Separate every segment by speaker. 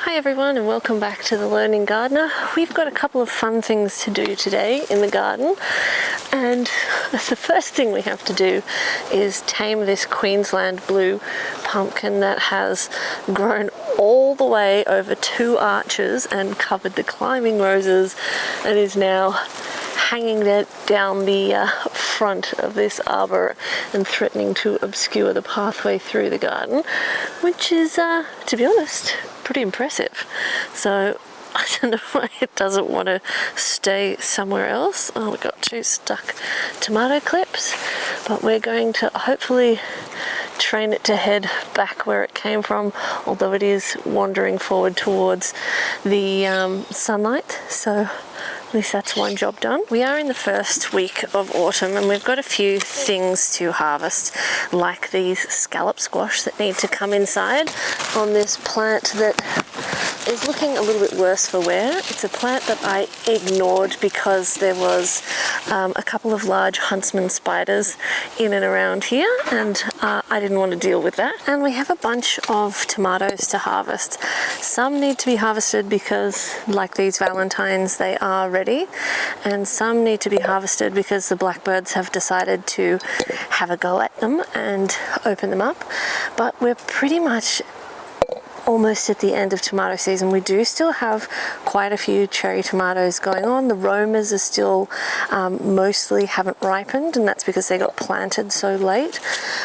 Speaker 1: Hi everyone and welcome back to The Learning Gardener. We've got a couple of fun things to do today in the garden, and the first thing we have to do is tame this Queensland blue pumpkin that has grown all the way over 2 arches and covered the climbing roses and is now hanging down the front of this arbor and threatening to obscure the pathway through the garden, which is, to be honest, pretty impressive. So I don't know why it doesn't want to stay somewhere else. Oh, we've got 2 stuck tomato clips, but we're going to hopefully train it to head back where it came from, although it is wandering forward towards the sunlight. So at least that's one job done. We are in the first week of autumn and we've got a few things to harvest, like these scallop squash that need to come inside on this plant that is looking a little bit worse for wear. It's a plant that I ignored because there was a couple of large huntsman spiders in and around here, and I didn't want to deal with that. And we have a bunch of tomatoes to harvest. Some need to be harvested because, like these Valentines, they are ready, and some need to be harvested because the blackbirds have decided to have a go at them and open them up. But we're pretty much almost at the end of tomato season. We do still have quite a few cherry tomatoes going on. The Romas are still mostly haven't ripened, and that's because they got planted so late.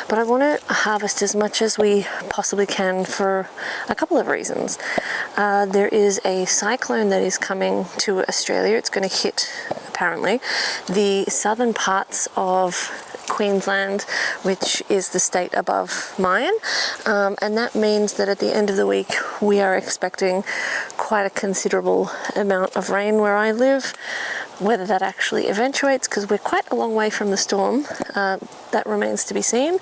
Speaker 1: But I want to harvest as much as we possibly can for a couple of reasons. There is a cyclone that is coming to Australia. It's going to hit, apparently, the southern parts of Queensland, which is the state above mine, and that means that at the end of the week we are expecting quite a considerable amount of rain where I live. Whether that actually eventuates, because we're quite a long way from the storm, that remains to be seen.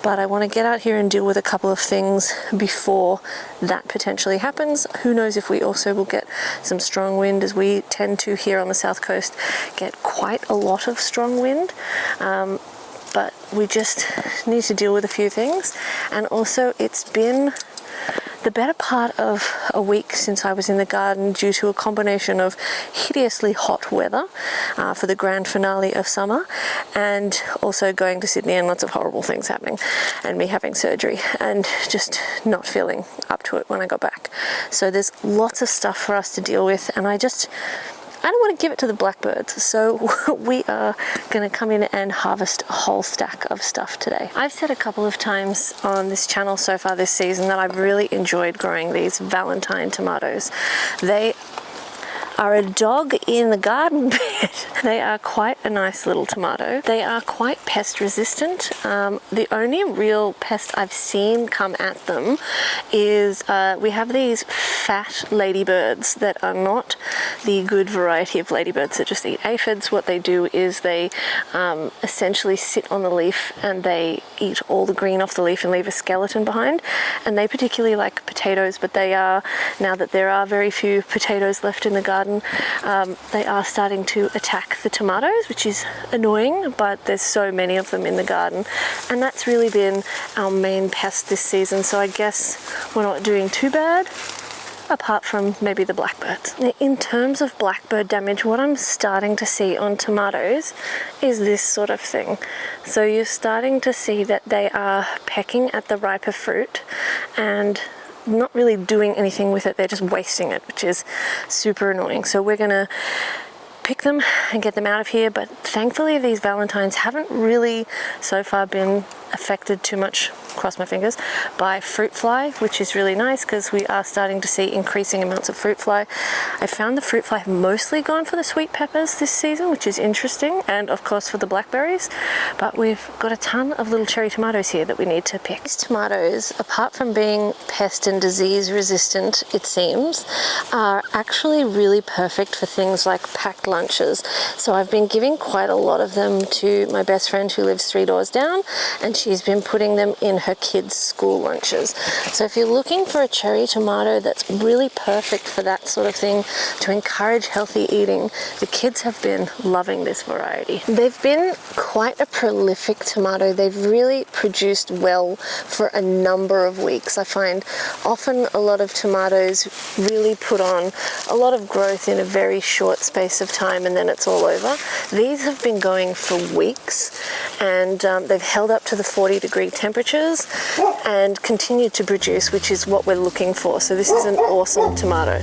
Speaker 1: But I want to get out here and deal with a couple of things before that potentially happens. Who knows if we also will get some strong wind, as we tend to here on the south coast get quite a lot of strong wind. But we just need to deal with a few things. And also, it's been the better part of a week since I was in the garden due to a combination of hideously hot weather for the grand finale of summer, and also going to Sydney and lots of horrible things happening, and me having surgery and just not feeling up to it when I got back. So there's lots of stuff for us to deal with, and I don't want to give it to the blackbirds, so we are going to come in and harvest a whole stack of stuff today. I've said a couple of times on this channel so far this season that I've really enjoyed growing these Valentine tomatoes. They are a dog in the garden bed. They are quite a nice little tomato. They are quite pest resistant. The only real pest I've seen come at them is we have these fat ladybirds that are not the good variety of ladybirds that just eat aphids. What they do is they essentially sit on the leaf and they eat all the green off the leaf and leave a skeleton behind. And they particularly like potatoes, but they are, now that there are very few potatoes left in the garden, they are starting to attack the tomatoes, which is annoying, but there's so many of them in the garden, and that's really been our main pest this season. So I guess we're not doing too bad, apart from maybe the blackbirds. Now, in terms of blackbird damage, what I'm starting to see on tomatoes is this sort of thing. So you're starting to see that they are pecking at the riper fruit and not really doing anything with it. They're just wasting it, which is super annoying. So we're gonna pick them and get them out of here, but thankfully these Valentines haven't really so far been affected too much, cross my fingers, by fruit fly, which is really nice because we are starting to see increasing amounts of fruit fly. I found the fruit fly have mostly gone for the sweet peppers this season, which is interesting, and of course for the blackberries, but we've got a ton of little cherry tomatoes here that we need to pick. These tomatoes, apart from being pest and disease resistant, it seems, are actually really perfect for things like packed lunches. So I've been giving quite a lot of them to my best friend who lives 3 doors down, and she's been putting them in her kids' school lunches. So if you're looking for a cherry tomato that's really perfect for that sort of thing, to encourage healthy eating, the kids have been loving this variety. They've been quite a prolific tomato. They've really produced well for a number of weeks. I find often a lot of tomatoes really put on a lot of growth in a very short space of time and then it's all over. These have been going for weeks, and they've held up to the 40-degree temperatures and continued to produce, which is what we're looking for. So this is an awesome tomato.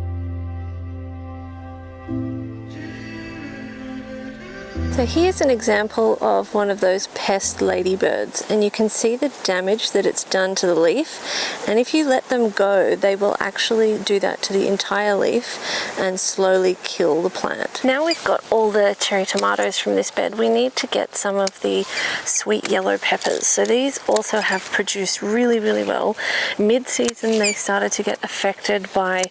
Speaker 1: So here's an example of one of those pest ladybirds, and you can see the damage that it's done to the leaf, and if you let them go they will actually do that to the entire leaf and slowly kill the plant. Now we've got all the cherry tomatoes from this bed, we need to get some of the sweet yellow peppers. So these also have produced really well. Mid-season they started to get affected by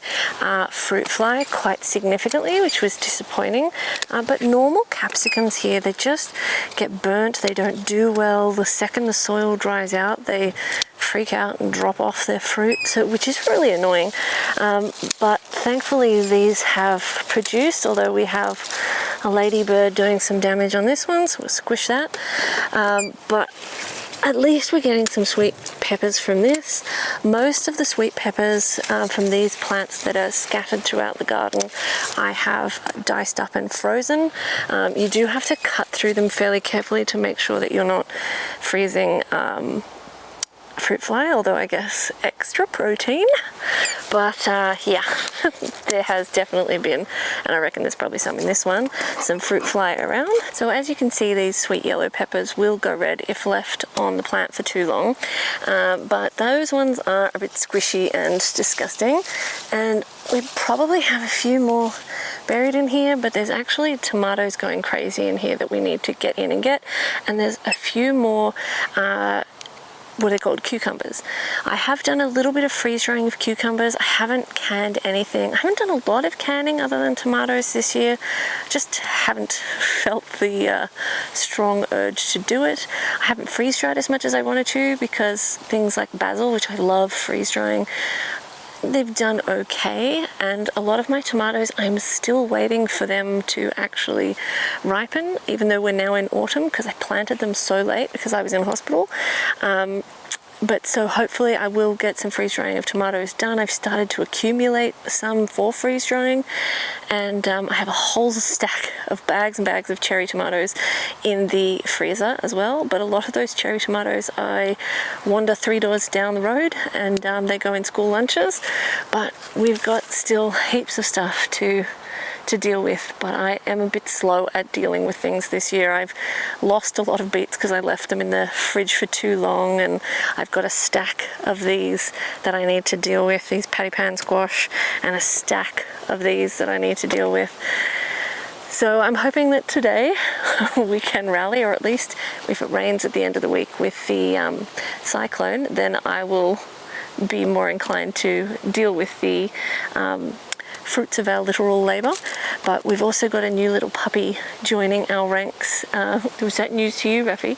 Speaker 1: fruit fly quite significantly, which was disappointing, but normal capsicums here, they just get burnt, they don't do well. The second the soil dries out they freak out and drop off their fruit, which is really annoying, but thankfully these have produced, although we have a ladybird doing some damage on this one, so we'll squish that, but at least we're getting some sweet peppers from this. Most of the sweet peppers from these plants that are scattered throughout the garden I have diced up and frozen. You do have to cut through them fairly carefully to make sure that you're not freezing fruit fly, although I guess extra protein. But yeah, there has definitely been, and I reckon there's probably some in this one, some fruit fly around. So as you can see, these sweet yellow peppers will go red if left on the plant for too long, but those ones are a bit squishy and disgusting, and we probably have a few more buried in here, but there's actually tomatoes going crazy in here that we need to get in and get, and there's a few more what are called, cucumbers. I have done a little bit of freeze drying of cucumbers. I haven't canned anything. I haven't done a lot of canning other than tomatoes this year. Just haven't felt the strong urge to do it. I haven't freeze dried as much as I wanted to because things like basil, which I love freeze drying, they've done okay, and a lot of my tomatoes I'm still waiting for them to actually ripen, even though we're now in autumn, because I planted them so late because I was in hospital. But so hopefully I will get some freeze drying of tomatoes done. I've started to accumulate some for freeze drying, and I have a whole stack of bags and bags of cherry tomatoes in the freezer as well. But a lot of those cherry tomatoes I wander 3 doors down the road, and they go in school lunches. But we've got still heaps of stuff to deal with, but I am a bit slow at dealing with things this year. I've lost a lot of beets because I left them in the fridge for too long, and I've got a stack of these that I need to deal with, these patty pan squash, and a stack of these that I need to deal with. So I'm hoping that today we can rally, or at least if it rains at the end of the week with the cyclone, then I will be more inclined to deal with the fruits of our literal labour. But we've also got a new little puppy joining our ranks. Was that news to you, Rafi?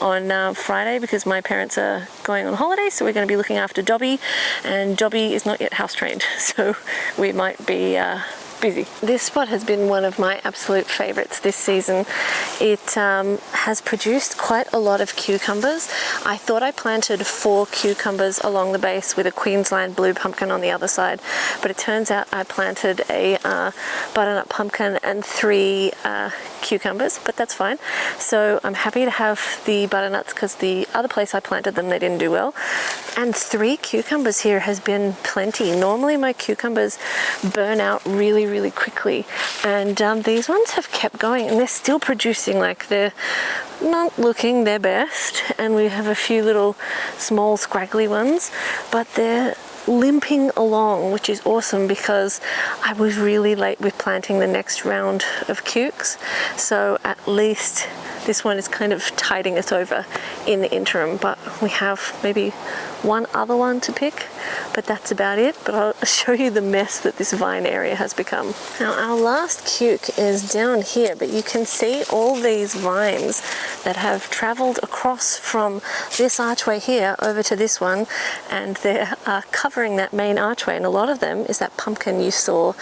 Speaker 1: On Friday, because my parents are going on holiday, so we're going to be looking after Dobby, and Dobby is not yet house trained, so we might be busy. This spot has been one of my absolute favourites this season. It has produced quite a lot of cucumbers. I thought I planted 4 cucumbers along the base with a Queensland blue pumpkin on the other side, but it turns out I planted a butternut pumpkin and 3 cucumbers, but that's fine. So I'm happy to have the butternuts because the other place I planted them, they didn't do well. And 3 cucumbers here has been plenty. Normally my cucumbers burn out really quickly, and these ones have kept going, and they're still producing. Like, they're not looking their best, and we have a few little small scraggly ones, but they're limping along, which is awesome because I was really late with planting the next round of cukes, so at least this one is kind of tiding us over in the interim, but we have maybe one other one to pick, but that's about it. But I'll show you the mess that this vine area has become. Now our last cuke is down here, but you can see all these vines that have traveled across from this archway here over to this one, and they're covering that main archway, and a lot of them is that pumpkin you saw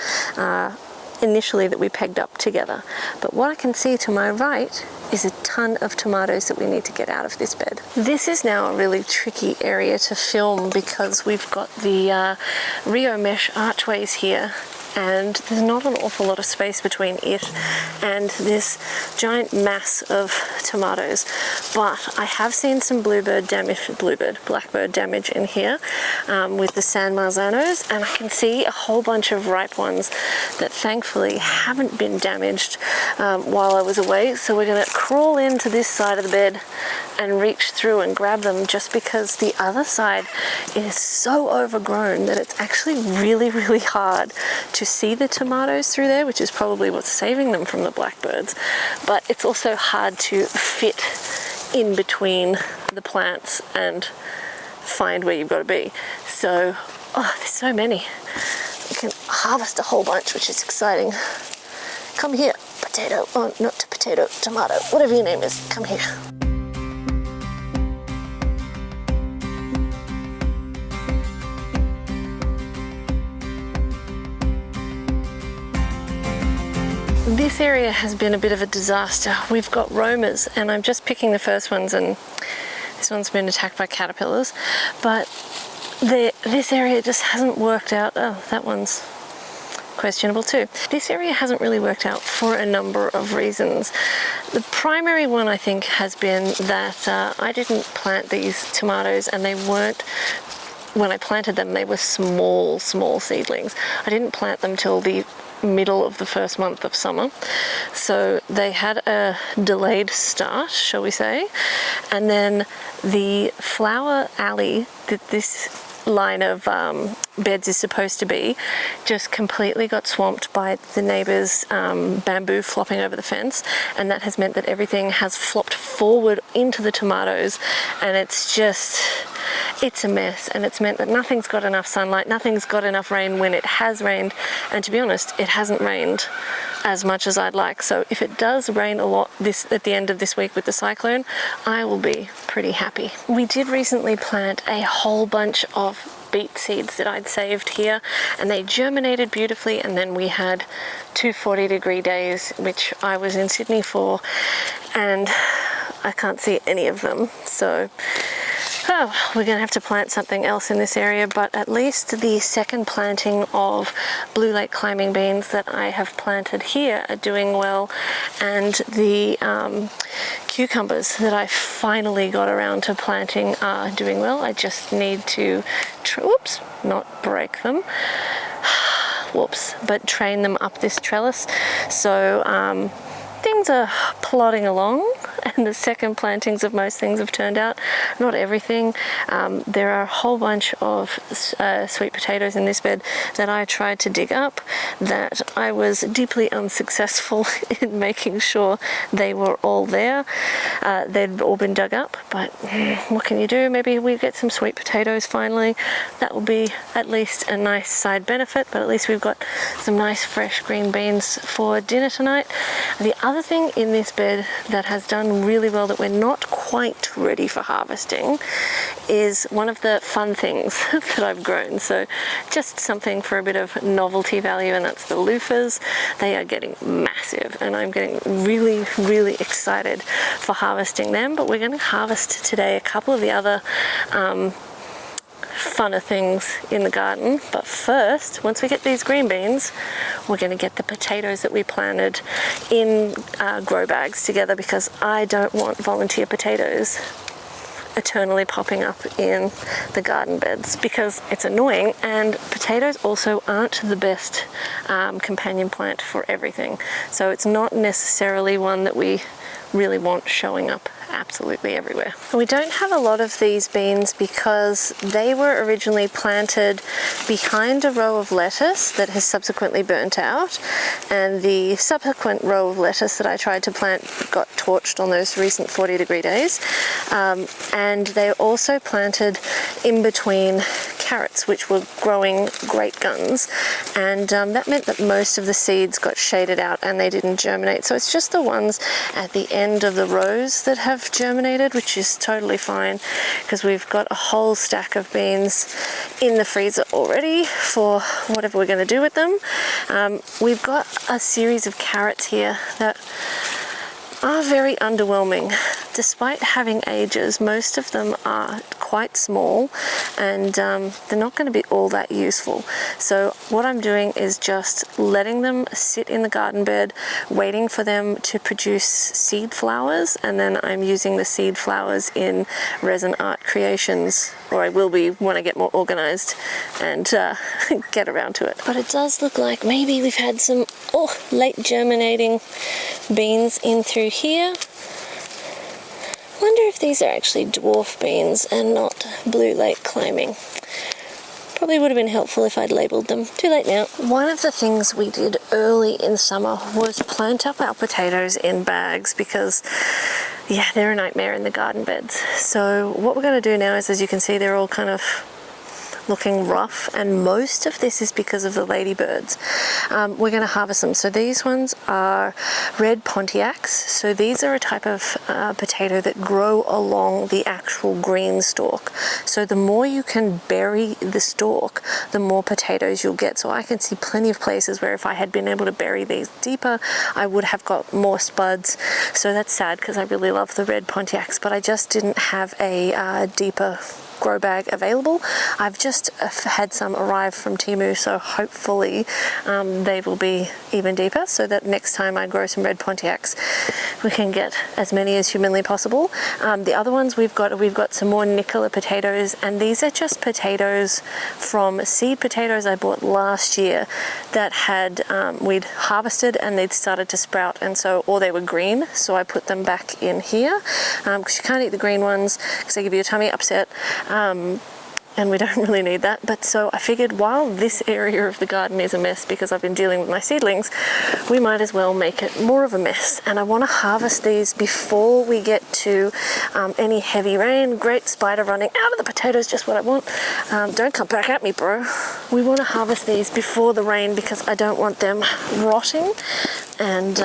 Speaker 1: initially that we pegged up together. But what I can see to my right is a ton of tomatoes that we need to get out of this bed. This is now a really tricky area to film because we've got the Rio mesh archways here, and there's not an awful lot of space between it and this giant mass of tomatoes. But I have seen some blackbird damage in here with the San Marzanos, and I can see a whole bunch of ripe ones that thankfully haven't been damaged while I was away. So we're gonna crawl into this side of the bed and reach through and grab them, just because the other side is so overgrown that it's actually really, really hard to see the tomatoes through there, which is probably what's saving them from the blackbirds. But it's also hard to fit in between the plants and find where you've got to be. So, oh, there's so many. You can harvest a whole bunch, which is exciting. Come here, potato. Oh, not potato, tomato, whatever your name is, come here. This area has been a bit of a disaster. We've got roamers, and I'm just picking the first ones, and this one's been attacked by caterpillars. But this area just hasn't worked out. Oh, that one's questionable too. This area hasn't really worked out for a number of reasons. The primary one, I think, has been that I didn't plant these tomatoes, and they weren't, when I planted them, they were small seedlings. I didn't plant them till the middle of the first month of summer, so they had a delayed start, shall we say. And then the flower alley that this line of beds is supposed to be just completely got swamped by the neighbours' bamboo flopping over the fence, and that has meant that everything has flopped forward into the tomatoes, and it's a mess. And it's meant that nothing's got enough sunlight, nothing's got enough rain when it has rained, and to be honest, it hasn't rained as much as I'd like. So if it does rain a lot at the end of this week with the cyclone, I will be pretty happy. We did recently plant a whole bunch of beet seeds that I'd saved here, and they germinated beautifully, and then we had 2 40-degree days, which I was in Sydney for, and I can't see any of them. So we're going to have to plant something else in this area, but at least the second planting of blue lake climbing beans that I have planted here are doing well, and the cucumbers that I finally got around to planting are doing well. I just need to, not break them, but train them up this trellis. So things are plodding along, and the second plantings of most things have turned out. Not everything. There are a whole bunch of sweet potatoes in this bed that I tried to dig up that I was deeply unsuccessful in making sure they were all there. They'd all been dug up, but what can you do? Maybe we get some sweet potatoes finally. That will be at least a nice side benefit, but at least we've got some nice fresh green beans for dinner tonight. The other thing in this bed that has done really well that we're not quite ready for harvesting is one of the fun things that I've grown. So just something for a bit of novelty value, and that's the loofahs. They are getting massive, and I'm getting really, really excited for harvesting them. But we're going to harvest today a couple of the other funner things in the garden. But first, once we get these green beans, we're going to get the potatoes that we planted in grow bags together, because I don't want volunteer potatoes eternally popping up in the garden beds, because it's annoying, and potatoes also aren't the best companion plant for everything. So it's not necessarily one that we really want showing up absolutely everywhere. And we don't have a lot of these beans because they were originally planted behind a row of lettuce that has subsequently burnt out, and the subsequent row of lettuce that I tried to plant got torched on those recent 40-degree days. And they also planted in between carrots, which were growing great guns, and that meant that most of the seeds got shaded out and they didn't germinate. So it's just the ones at the end of the rows that have germinated, which is totally fine because we've got a whole stack of beans in the freezer already for whatever we're going to do with them. We've got a series of carrots here that are very underwhelming. Despite having ages, most of them are quite small and they're not going to be all that useful. So what I'm doing is just letting them sit in the garden bed, waiting for them to produce seed flowers, and then I'm using the seed flowers in resin art creations, or I will be when I get more organized and get around to it. But it does look like maybe we've had some late germinating beans in through here. Wonder if these are actually dwarf beans and not blue late climbing. Probably would have been helpful if I'd labelled them. Too late now. One of the things we did early in summer was plant up our potatoes in bags because, yeah, they're a nightmare in the garden beds. So what we're going to do now is, as you can see, they're all kind of looking rough, and most of this is because of the ladybirds. We're going to harvest them. So these ones are red Pontiacs. So these are a type of potato that grow along the actual green stalk. So the more you can bury the stalk, the more potatoes you'll get. So I can see plenty of places where if I had been able to bury these deeper, I would have got more spuds. So that's sad because I really love the red Pontiacs, but I just didn't have a deeper grow bag available. I've just had some arrive from Temu, so hopefully they will be even deeper so that next time I grow some red Pontiacs we can get as many as humanly possible. The other ones we've got some more Nicola potatoes, and these are just potatoes from seed potatoes I bought last year that had we'd harvested and they'd started to sprout, and so, or they were green, so I put them back in here because you can't eat the green ones because they give you a tummy upset. And we don't really need that. But so I figured while this area of the garden is a mess because I've been dealing with my seedlings, we might as well make it more of a mess. And I want to harvest these before we get to any heavy rain. Great spider running out of the potatoes, just what I want. Don't come back at me, bro. We want to harvest these before the rain because I don't want them rotting and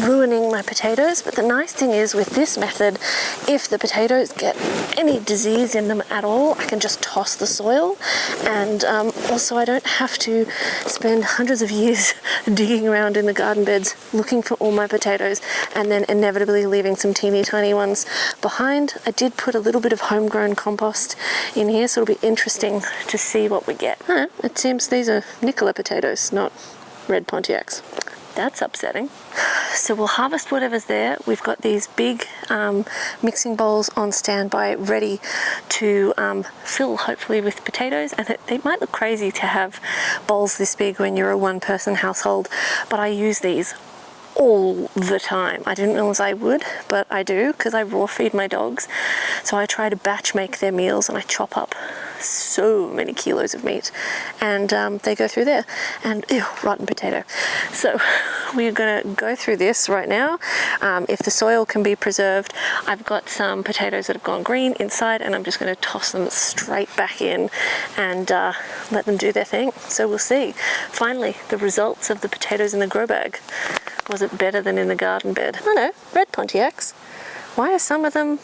Speaker 1: ruining my potatoes. But the nice thing is with this method, if the potatoes get any disease in them at all, I can just toss the soil, and also I don't have to spend hundreds of years digging around in the garden beds looking for all my potatoes and then inevitably leaving some teeny tiny ones behind. I did put a little bit of homegrown compost in here, so it'll be interesting to see what we get. It seems these are Nicola potatoes, not red Pontiacs. That's upsetting. So we'll harvest whatever's there. We've got these big mixing bowls on standby ready to fill hopefully with potatoes, and it might look crazy to have bowls this big when you're a one-person household, but I use these all the time. I didn't realize I would, but I do because I raw feed my dogs. So I try to batch make their meals and I chop up so many kilos of meat, and they go through there, and ew, rotten potato. So we're going to go through this right now. If the soil can be preserved, I've got some potatoes that have gone green inside, and I'm just going to toss them straight back in and let them do their thing. So we'll see. Finally, the results of the potatoes in the grow bag. Was it better than in the garden bed? Oh no, red Pontiacs. Why are some of them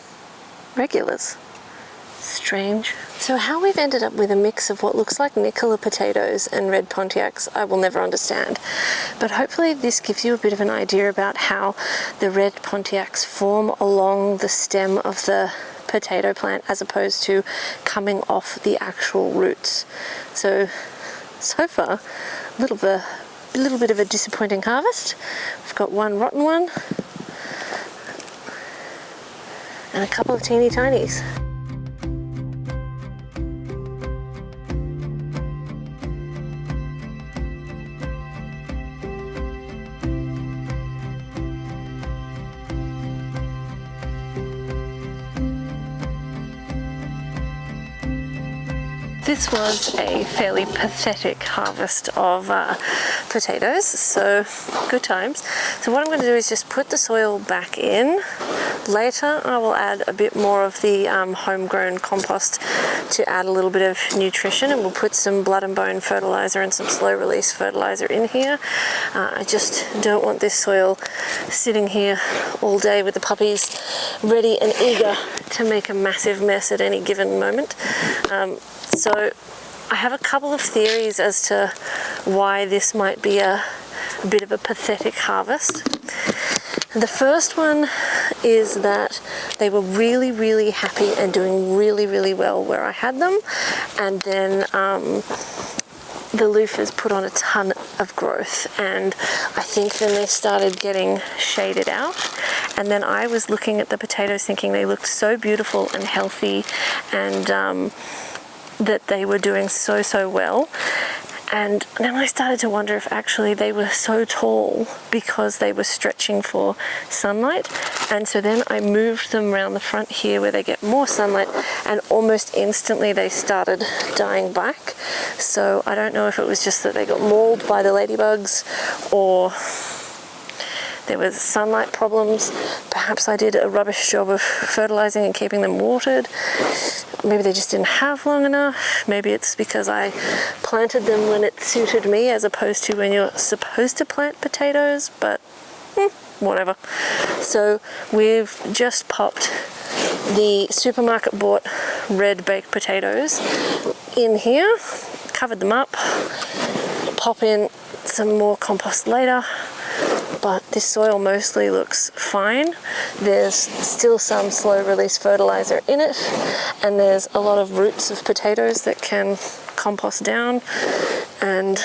Speaker 1: regulars? Strange. So how we've ended up with a mix of what looks like Nicola potatoes and red Pontiacs, I will never understand. But hopefully this gives you a bit of an idea about how the red Pontiacs form along the stem of the potato plant as opposed to coming off the actual roots. So far, a little bit of a disappointing harvest. We've got one rotten one and a couple of teeny tinies. This was a fairly pathetic harvest of potatoes, so good times. So what I'm going to do is just put the soil back in. Later I will add a bit more of the homegrown compost to add a little bit of nutrition, and we'll put some blood and bone fertilizer and some slow release fertilizer in here. I just don't want this soil sitting here all day with the puppies ready and eager to make a massive mess at any given moment. So I have a couple of theories as to why this might be a bit of a pathetic harvest. The first one is that they were really, really happy and doing really, really well where I had them, and then the loofahs put on a ton of growth, and I think then they started getting shaded out, and then I was looking at the potatoes thinking they looked so beautiful and healthy, and that they were doing so well. And then I started to wonder if actually they were so tall because they were stretching for sunlight. And so then I moved them around the front here where they get more sunlight, and almost instantly they started dying back. So I don't know if it was just that they got mauled by the ladybugs, or there was sunlight problems. Perhaps I did a rubbish job of fertilizing and keeping them watered. Maybe they just didn't have long enough. Maybe it's because I planted them when it suited me as opposed to when you're supposed to plant potatoes, but whatever. So we've just popped the supermarket bought red baked potatoes in here, covered them up, pop in some more compost later. But this soil mostly looks fine. There's still some slow release fertilizer in it, and there's a lot of roots of potatoes that can compost down, and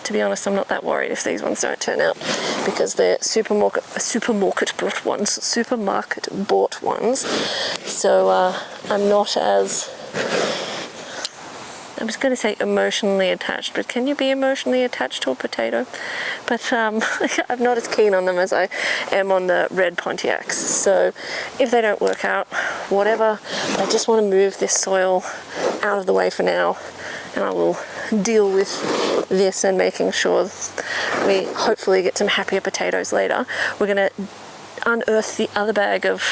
Speaker 1: to be honest, I'm not that worried if these ones don't turn out, because they're supermarket bought ones. So I'm not as, I was going to say emotionally attached, but can you be emotionally attached to a potato? But I'm not as keen on them as I am on the red Pontiacs. So if they don't work out, whatever. I just want to move this soil out of the way for now, and I will deal with this and making sure we hopefully get some happier potatoes later. We're going to unearth the other bag of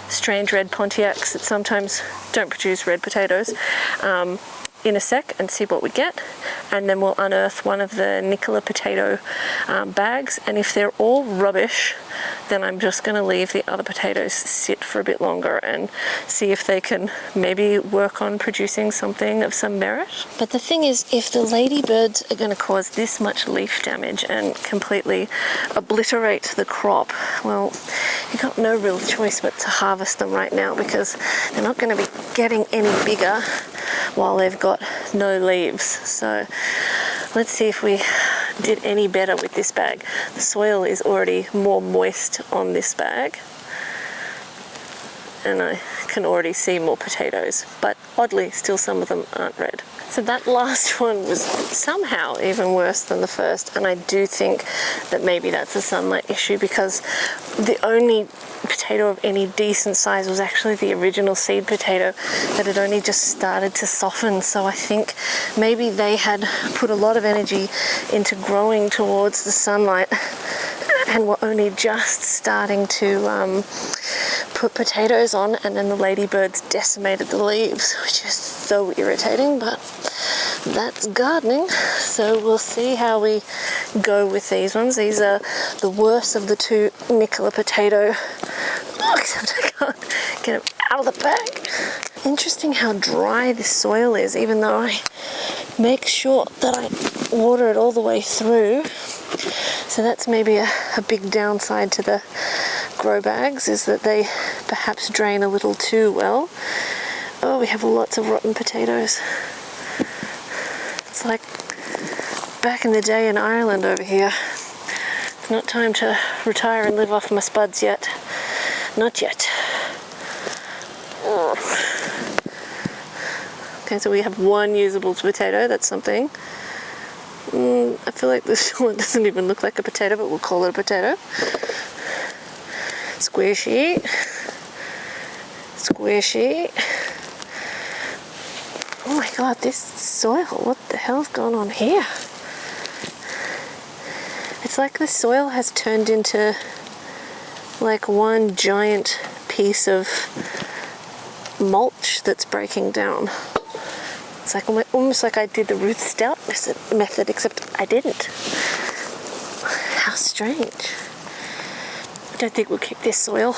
Speaker 1: strange red Pontiacs that sometimes don't produce red potatoes in a sec and see what we get, and then we'll unearth one of the Nicola potato bags, and if they're all rubbish, then I'm just going to leave the other potatoes sit for a bit longer and see if they can maybe work on producing something of some merit. But the thing is, if the ladybirds are going to cause this much leaf damage and completely obliterate the crop, well, you've got no real choice but to harvest them right now, because they're not going to be getting any bigger while they've got no leaves. So let's see if we did any better with this bag. The soil is already more moist on this bag, and I can already see more potatoes, but oddly still some of them aren't red. So that last one was somehow even worse than the first, and I do think that maybe that's a sunlight issue, because the only potato of any decent size was actually the original seed potato that had only just started to soften. So I think maybe they had put a lot of energy into growing towards the sunlight and were only just starting to put potatoes on, and then the ladybirds decimated the leaves, which is so irritating, but that's gardening. So we'll see how we go with these ones. These are the worst of the two Nicola potato, except I can't get them out of the bag. Interesting how dry this soil is, even though I make sure that I water it all the way through. So that's maybe a big downside to the grow bags, is that they perhaps drain a little too well. Oh, we have lots of rotten potatoes. It's like back in the day in Ireland over here. It's not time to retire and live off my spuds yet. Not yet. Oh. Okay, so we have one usable potato. That's something. I feel like this one doesn't even look like a potato, but we'll call it a potato. Squishy. Squishy. Oh my god, this soil, what the hell's going on here? It's like the soil has turned into like one giant piece of mulch that's breaking down. It's like almost like I did the Ruth Stout method, except I didn't. How strange. I don't think we'll keep this soil.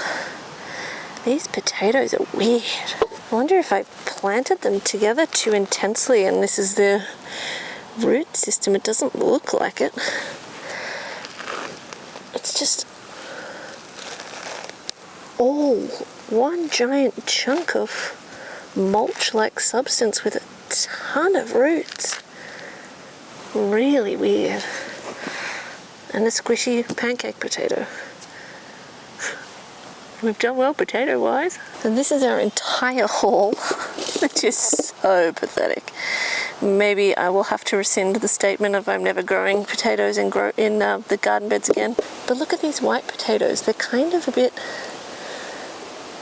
Speaker 1: These potatoes are weird. I wonder if I planted them together too intensely and this is their root system. It doesn't look like it. It's just all one giant chunk of mulch-like substance with a ton of roots. Really weird. And a squishy pancake potato. We've done well potato-wise. And this is our entire haul, which is so pathetic. Maybe I will have to rescind the statement of I'm never growing potatoes in the garden beds again. But look at these white potatoes. They're kind of a bit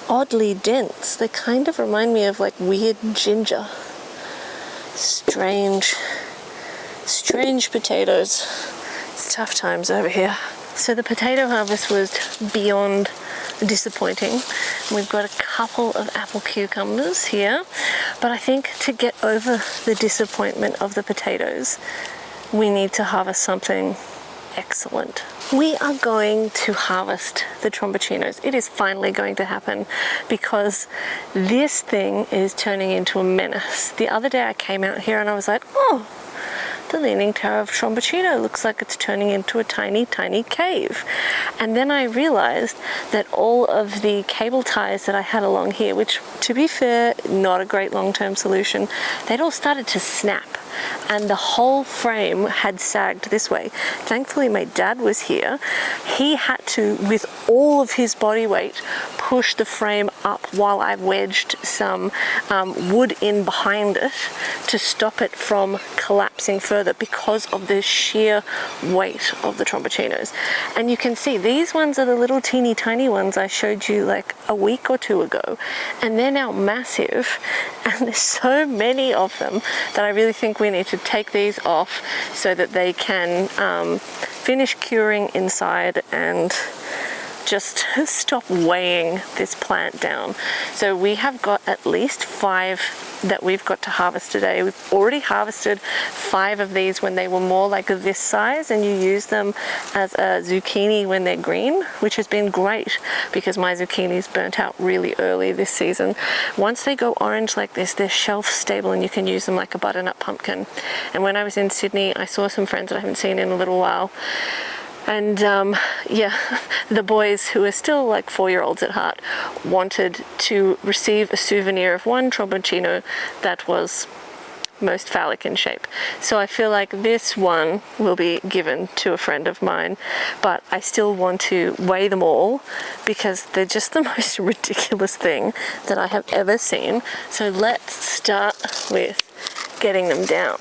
Speaker 1: oddly dense. They kind of remind me of like weird ginger. Strange potatoes. It's tough times over here. So the potato harvest was beyond disappointing. We've got a couple of apple cucumbers here, but I think to get over the disappointment of the potatoes, we need to harvest something excellent. We are going to harvest the tromboncinos. It is finally going to happen because this thing is turning into a menace. The other day I came out here and I was like, oh, the Leaning Tower of Tromboncino looks like it's turning into a tiny, tiny cave. And then I realized that all of the cable ties that I had along here, which to be fair, not a great long-term solution, they'd all started to snap. And the whole frame had sagged this way. Thankfully my dad was here. He had to, with all of his body weight, push the frame up while I wedged some wood in behind it to stop it from collapsing further because of the sheer weight of the tromboncinos. And you can see these ones are the little teeny tiny ones I showed you like a week or two ago, and they're now massive, and there's so many of them that I really think we need to take these off so that they can finish curing inside and just stop weighing this plant down. So we have got at least 5 that we've got to harvest today. We've already harvested 5 of these when they were more like this size, and you use them as a zucchini when they're green, which has been great because my zucchinis burnt out really early this season. Once they go orange like this, they're shelf stable and you can use them like a butternut pumpkin. And when I was in Sydney, I saw some friends that I haven't seen in a little while. And yeah, the boys, who are still like 4-year-olds at heart, wanted to receive a souvenir of one tromboncino that was most phallic in shape. So I feel like this one will be given to a friend of mine, but I still want to weigh them all because they're just the most ridiculous thing that I have ever seen. So let's start with getting them down.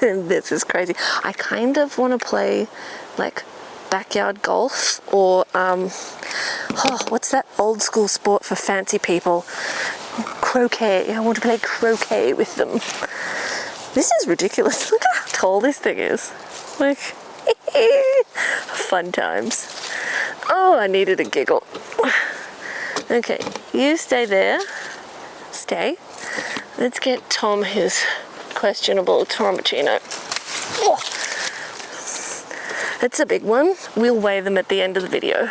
Speaker 1: This is crazy. I kind of want to play like backyard golf or what's that old school sport for fancy people? Croquet. I want to play croquet with them. This is ridiculous. Look at how tall this thing is. Like, fun times. Oh, I needed a giggle. Okay, you stay there. Stay. Let's get Tom his questionable tromboncino. Oh, it's a big one. We'll weigh them at the end of the video.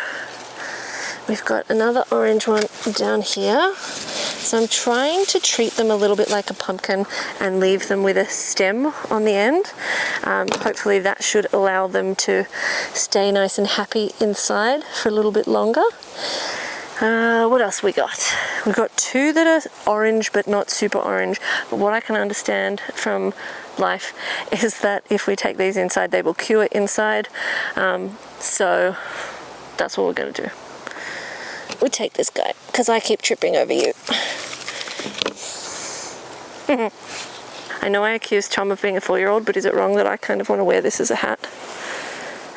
Speaker 1: We've got another orange one down here. So I'm trying to treat them a little bit like a pumpkin and leave them with a stem on the end. Hopefully that should allow them to stay nice and happy inside for a little bit longer. What else we got? We've got 2 that are orange but not super orange. But what I can understand from life is that if we take these inside, they will cure inside. So that's what we're going to do. We take this guy because I keep tripping over you. I know I accused Tom of being a 4-year-old, but is it wrong that I kind of want to wear this as a hat?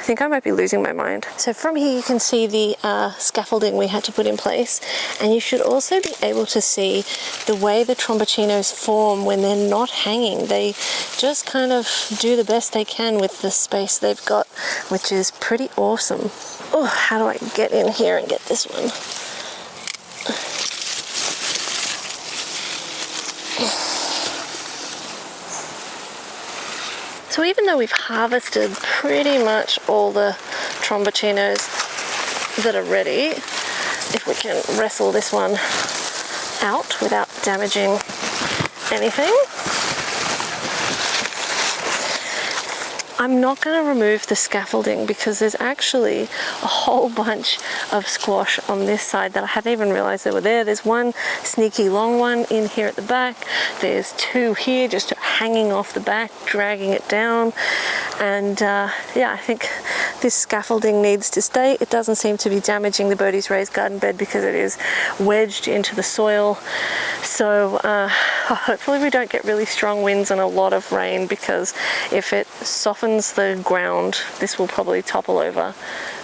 Speaker 1: I think I might be losing my mind. So from here you can see the scaffolding we had to put in place, and you should also be able to see the way the tromboncinos form when they're not hanging. They just kind of do the best they can with the space they've got, which is pretty awesome. Oh, how do I get in here and get this one? So even though we've harvested pretty much all the tromboncinos that are ready, if we can wrestle this one out without damaging anything, I'm not going to remove the scaffolding because there's actually a whole bunch of squash on this side that I hadn't even realized they were there. There's one sneaky long one in here at the back. There's two here just hanging off the back, dragging it down. And yeah, I think this scaffolding needs to stay. It doesn't seem to be damaging the Birdie's raised garden bed because it is wedged into the soil. So hopefully we don't get really strong winds and a lot of rain, because if it softens the ground, this will probably topple over.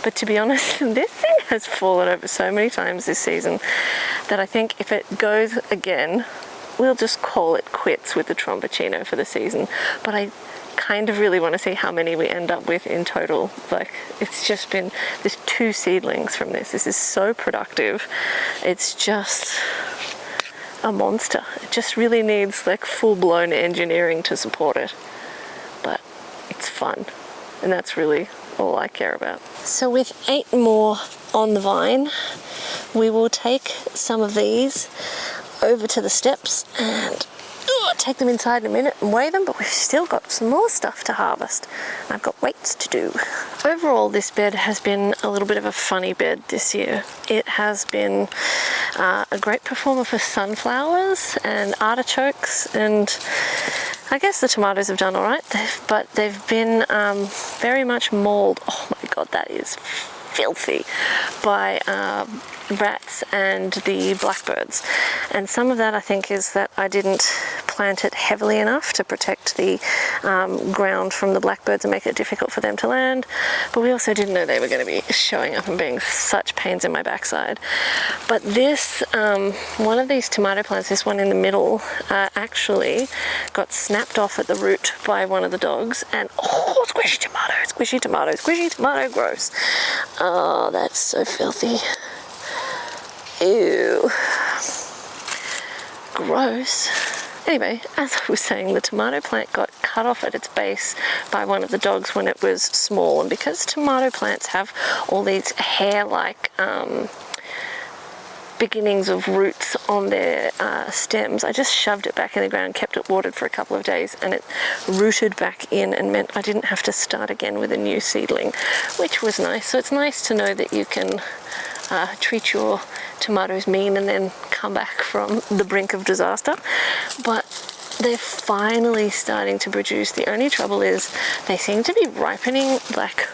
Speaker 1: But to be honest, this thing has fallen over so many times this season that I think if it goes again, we'll just call it quits with the tromboncino for the season. But I kind of really want to see how many we end up with in total. Like, it's just been, there's 2 seedlings from this. This is so productive. It's just a monster. It just really needs like full-blown engineering to support it. But it's fun, and that's really all I care about. So with 8 more on the vine, we will take some of these over to the steps and take them inside in a minute and weigh them, but we've still got some more stuff to harvest. I've got weights to do. Overall, this bed has been a little bit of a funny bed this year. It has been a great performer for sunflowers and artichokes, and I guess the tomatoes have done all right, but they've been very much mauled. Oh my God, that is filthy, by rats and the blackbirds. And some of that I think is that I didn't plant it heavily enough to protect the ground from the blackbirds and make it difficult for them to land. But we also didn't know they were going to be showing up and being such pains in my backside. But this, one of these tomato plants, this one in the middle, actually got snapped off at the root by one of the dogs, and oh, squishy tomato, squishy tomato, squishy tomato, gross. Oh, that's so filthy. Ew. Gross. Anyway, as I was saying, the tomato plant got cut off at its base by one of the dogs when it was small, and because tomato plants have all these hair-like beginnings of roots on their stems, I just shoved it back in the ground, kept it watered for a couple of days, and it rooted back in and meant I didn't have to start again with a new seedling, which was nice. So it's nice to know that you can treat your tomatoes mean and then come back from the brink of disaster. But they're finally starting to produce. The only trouble is they seem to be ripening like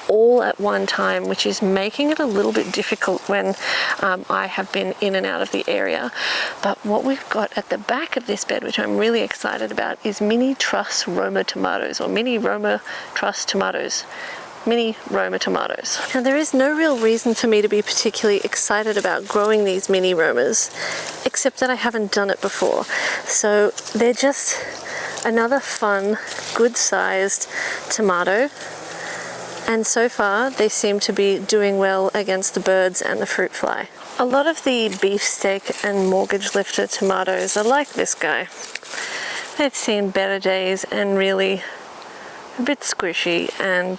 Speaker 1: all at one time, which is making it a little bit difficult when I have been in and out of the area. But what we've got at the back of this bed, which I'm really excited about, is mini truss Roma tomatoes, or mini Roma truss tomatoes. Mini Roma tomatoes. Now, there is no real reason for me to be particularly excited about growing these mini Romas, except that I haven't done it before. So they're just another fun, good-sized tomato. And so far, they seem to be doing well against the birds and the fruit fly. A lot of the beefsteak and mortgage lifter tomatoes are like this guy. They've seen better days and really a bit squishy, and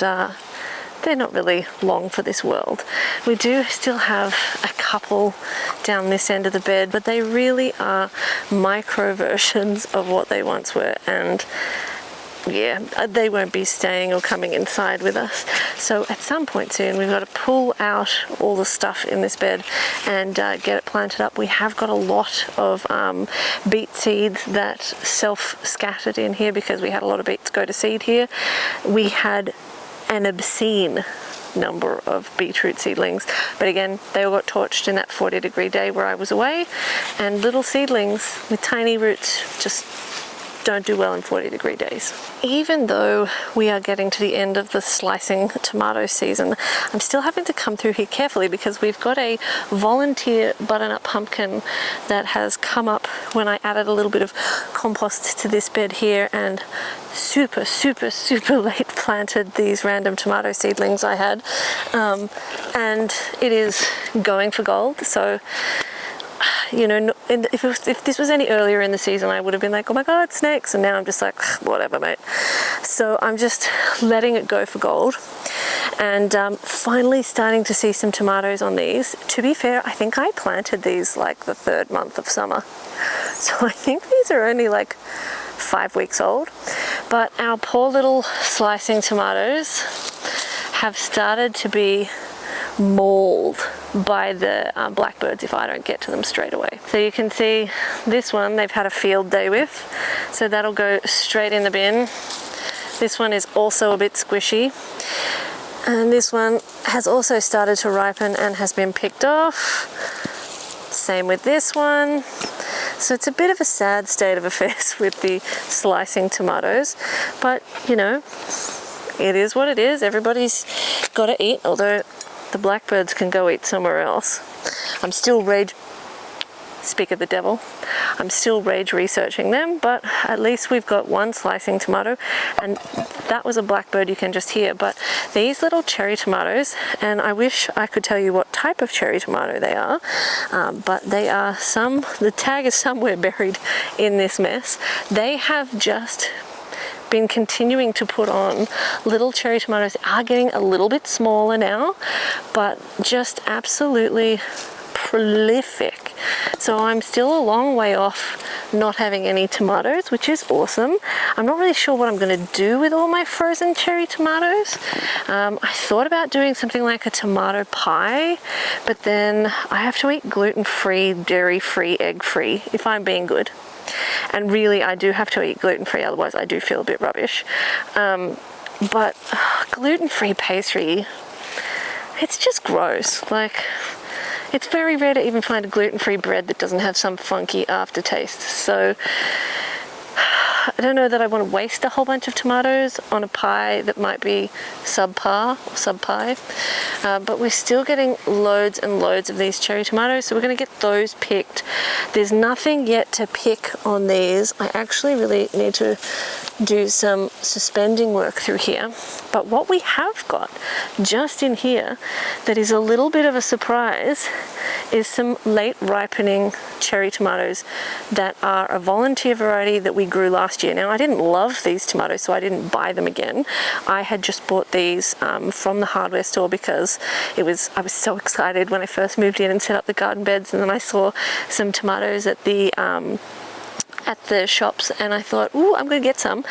Speaker 1: they're not really long for this world. We do still have a couple down this end of the bed, but they really are micro versions of what they once were, and yeah, they won't be staying or coming inside with us. So at some point soon, we've got to pull out all the stuff in this bed and get it planted up. We have got a lot of beet seeds that self-scattered in here because we had a lot of beets go to seed here. We had an obscene number of beetroot seedlings, but again, they all got torched in that 40-degree day where I was away, and little seedlings with tiny roots just don't do well in 40-degree days. Even though we are getting to the end of the slicing tomato season, I'm still having to come through here carefully because we've got a volunteer butternut pumpkin that has come up when I added a little bit of compost to this bed here, and super late planted these random tomato seedlings I had, and it is going for gold. So, you know, if this was any earlier in the season, I would have been like, oh my god, snakes, and now I'm just like, whatever, mate. So I'm just letting it go for gold, and finally starting to see some tomatoes on these. To be fair, I think I planted these like the 3rd month of summer, so I think these are only like 5 weeks old. But our poor little slicing tomatoes have started to be mauled by the blackbirds if I don't get to them straight away. So you can see this one they've had a field day with, so that'll go straight in the bin. This one is also a bit squishy, and this one has also started to ripen and has been picked off. Same with this one. So it's a bit of a sad state of affairs with the slicing tomatoes, but you know, it is what it is. Everybody's got to eat, although the blackbirds can go eat somewhere else. I'm still speak of the devil, I'm still rage researching them, but at least we've got one slicing tomato, and that was a blackbird you can just hear. But these little cherry tomatoes, and I wish I could tell you what type of cherry tomato they are, but they are the tag is somewhere buried in this mess. They have just been continuing to put on little cherry tomatoes. Are getting a little bit smaller now, but just absolutely prolific. So I'm still a long way off not having any tomatoes, which is awesome. I'm not really sure what I'm going to do with all my frozen cherry tomatoes. I thought about doing something like a tomato pie, but then I have to eat gluten-free, dairy-free, egg-free if I'm being good. And really, I do have to eat gluten-free, otherwise I do feel a bit rubbish. But gluten-free pastry, it's just gross. Like, it's very rare to even find a gluten-free bread that doesn't have some funky aftertaste. So I don't know that I want to waste a whole bunch of tomatoes on a pie that might be subpar or sub-pie. But we're still getting loads and loads of these cherry tomatoes, so we're going to get those picked. There's nothing yet to pick on these. I actually really need to do some suspending work through here. But what we have got just in here that is a little bit of a surprise is some late ripening cherry tomatoes that are a volunteer variety that we grew last year. Now, I didn't love these tomatoes, so I didn't buy them again. I had just bought these from the hardware store because I was so excited when I first moved in and set up the garden beds, and then I saw some tomatoes at the shops, and I thought, ooh, I'm going to get some.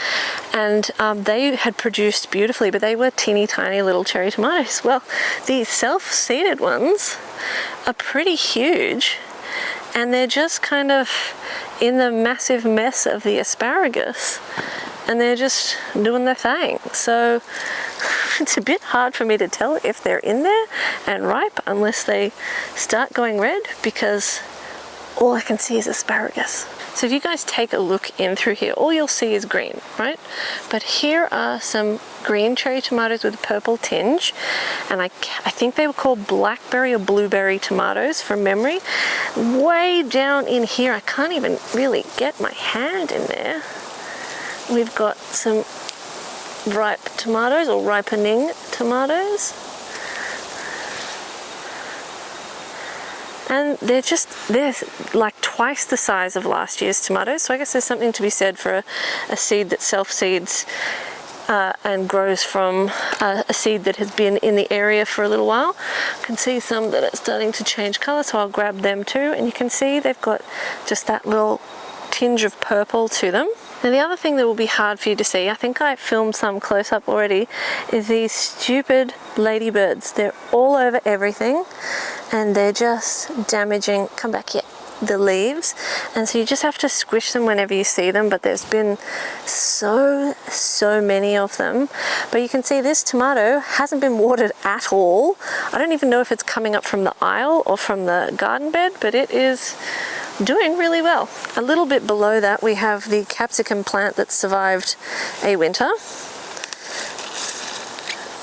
Speaker 1: And they had produced beautifully, but they were teeny tiny little cherry tomatoes. Well, these self-seeded ones are pretty huge, and they're just kind of in the massive mess of the asparagus, and they're just doing their thing. So it's a bit hard for me to tell if they're in there and ripe unless they start going red, because all I can see is asparagus. So if you guys take a look in through here, all you'll see is green, right? But here are some green cherry tomatoes with a purple tinge, and I think they were called blackberry or blueberry tomatoes from memory. Way down in here, I can't even really get my hand in there. We've got some ripe tomatoes or ripening tomatoes. And they're like twice the size of last year's tomatoes. So I guess there's something to be said for a seed that self-seeds and grows from a seed that has been in the area for a little while. You can see some that are starting to change colour, so I'll grab them too. And you can see they've got just that little tinge of purple to them. Now, the other thing that will be hard for you to see, I think I filmed some close up already, is these stupid ladybirds. They're all over everything, and they're just damaging, come back here, the leaves. And so you just have to squish them whenever you see them, but there's been so many of them. But you can see this tomato hasn't been watered at all. I don't even know if it's coming up from the aisle or from the garden bed, but it is doing really well. A little bit below that we have the capsicum plant that survived a winter.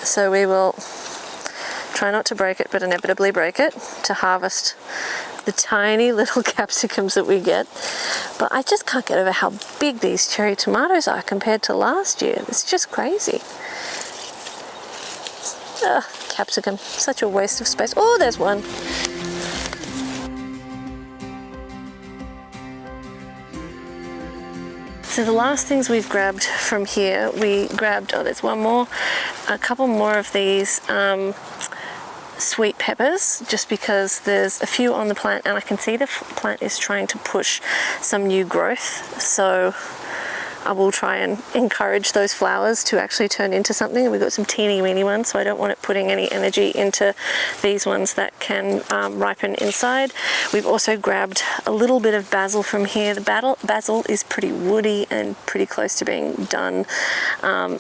Speaker 1: So we will try not to break it, but inevitably break it to harvest the tiny little capsicums that we get. But I just can't get over how big these cherry tomatoes are compared to last year. It's just crazy. Ugh, capsicum, such a waste of space. Oh, there's one. So the last things we've grabbed from here, we grabbed, oh, there's one more, a couple more of these sweet peppers, just because there's a few on the plant and I can see the plant is trying to push some new growth. So I will try and encourage those flowers to actually turn into something. We've got some teeny weeny ones, so I don't want it putting any energy into these ones that can ripen inside. We've also grabbed a little bit of basil from here. The basil is pretty woody and pretty close to being done,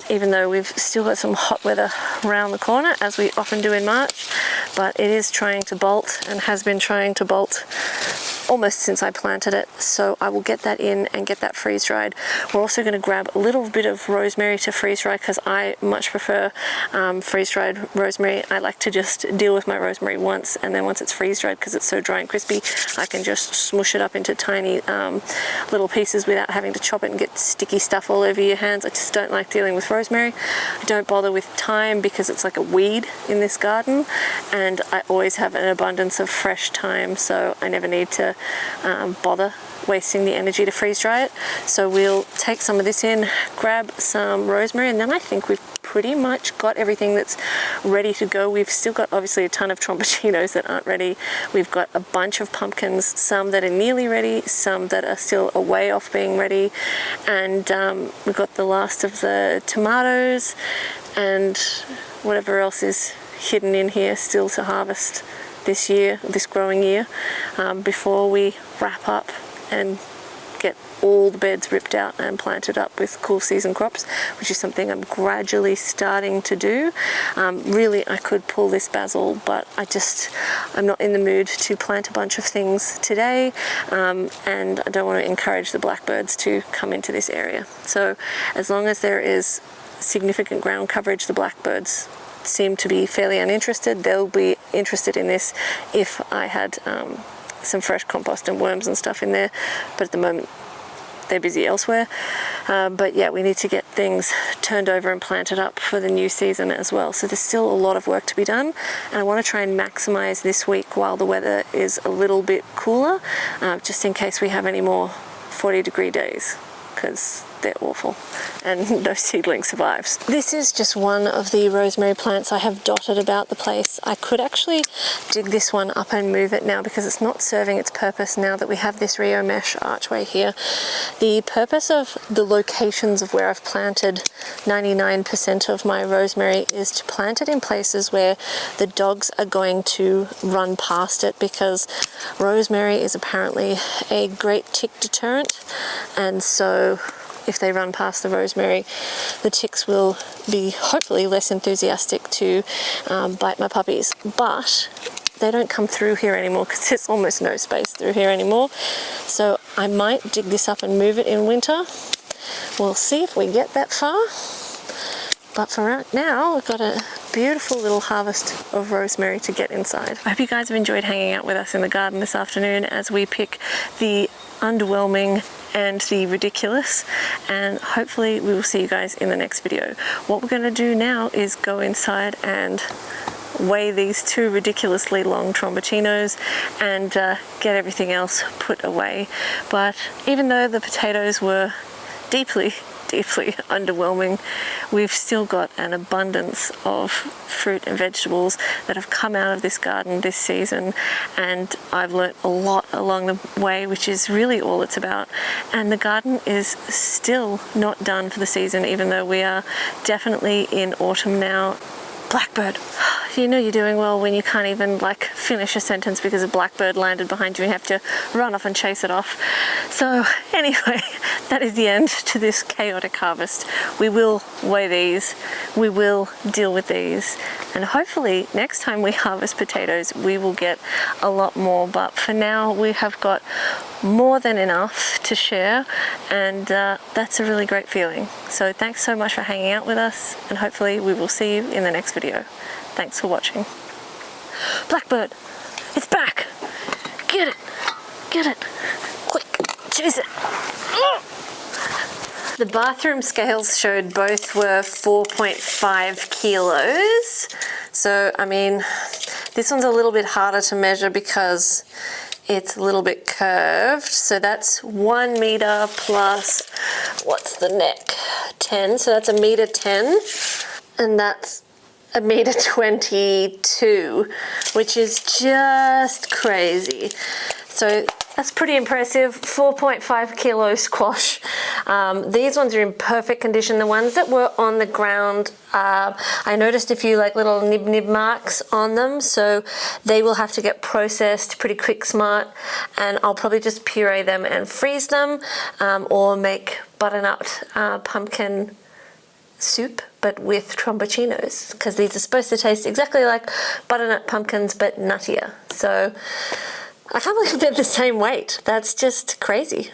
Speaker 1: even though we've still got some hot weather around the corner, as we often do in March, but it is trying to bolt and has been trying to bolt almost since I planted it. So I will get that in and get that freeze dried. We're also going to grab a little bit of rosemary to freeze dry, because I much prefer freeze dried rosemary. I like to just deal with my rosemary once, and then once it's freeze dried, because it's so dry and crispy, I can just smush it up into tiny little pieces without having to chop it and get sticky stuff all over your hands. I just don't like dealing with rosemary. I don't bother with thyme because it's like a weed in this garden, and I always have an abundance of fresh thyme, so I never need to bother wasting the energy to freeze dry it. So we'll take some of this in, grab some rosemary, and then I think we've pretty much got everything that's ready to go. We've still got obviously a ton of tromboncinos that aren't ready. We've got a bunch of pumpkins, some that are nearly ready, some that are still a way off being ready, and we've got the last of the tomatoes and whatever else is hidden in here still to harvest this year, this growing year, before we wrap up and get all the beds ripped out and planted up with cool season crops, which is something I'm gradually starting to do. Really, I could pull this basil, but I'm not in the mood to plant a bunch of things today, and I don't want to encourage the blackbirds to come into this area. So as long as there is significant ground coverage, the blackbirds seem to be fairly uninterested. They'll be interested in this if I had some fresh compost and worms and stuff in there, but at the moment they're busy elsewhere. But yeah, we need to get things turned over and planted up for the new season as well. So there's still a lot of work to be done, and I want to try and maximize this week while the weather is a little bit cooler, just in case we have any more 40-degree days, because they're awful and no seedling survives. This is just one of the rosemary plants I have dotted about the place. I could actually dig this one up and move it now, because it's not serving its purpose now that we have this Rio mesh archway here. The purpose of the locations of where I've planted 99% of my rosemary is to plant it in places where the dogs are going to run past it, because rosemary is apparently a great tick deterrent, and so if they run past the rosemary, the ticks will be hopefully less enthusiastic to bite my puppies. But they don't come through here anymore because there's almost no space through here anymore. So I might dig this up and move it in winter. We'll see if we get that far. But for right now, we've got a beautiful little harvest of rosemary to get inside. I hope you guys have enjoyed hanging out with us in the garden this afternoon as we pick the underwhelming and the ridiculous, and hopefully we will see you guys in the next video. What we're going to do now is go inside and weigh these 2 ridiculously long tromboncinos and get everything else put away. But even though the potatoes were deeply underwhelming, we've still got an abundance of fruit and vegetables that have come out of this garden this season, and I've learnt a lot along the way, which is really all it's about. And the garden is still not done for the season, even though we are definitely in autumn now. Blackbird, you know you're doing well when you can't even like finish a sentence because a blackbird landed behind you and you have to run off and chase it off. So anyway, that is the end to this chaotic harvest. We will weigh these, we will deal with these, and hopefully next time we harvest potatoes we will get a lot more, but for now we have got more than enough to share, and that's a really great feeling. So thanks so much for hanging out with us, and hopefully we will see you in the next video. Thanks for watching. Blackbird, it's back! Get it! Get it! Quick, chase it! The bathroom scales showed both were 4.5 kilos. So, I mean, this one's a little bit harder to measure because it's a little bit curved. So that's 1 meter plus, what's the neck? 10, so that's 1.10 meters. And that's 1.22 meters, which is just crazy. So that's pretty impressive. 4.5 kilo squash. These ones are in perfect condition. The ones that were on the ground, I noticed a few like little nib marks on them, so they will have to get processed pretty quick smart, and I'll probably just puree them and freeze them, or make butternut pumpkin soup but with tromboncinos, because these are supposed to taste exactly like butternut pumpkins but nuttier. So I can't believe they're the same weight. That's just crazy.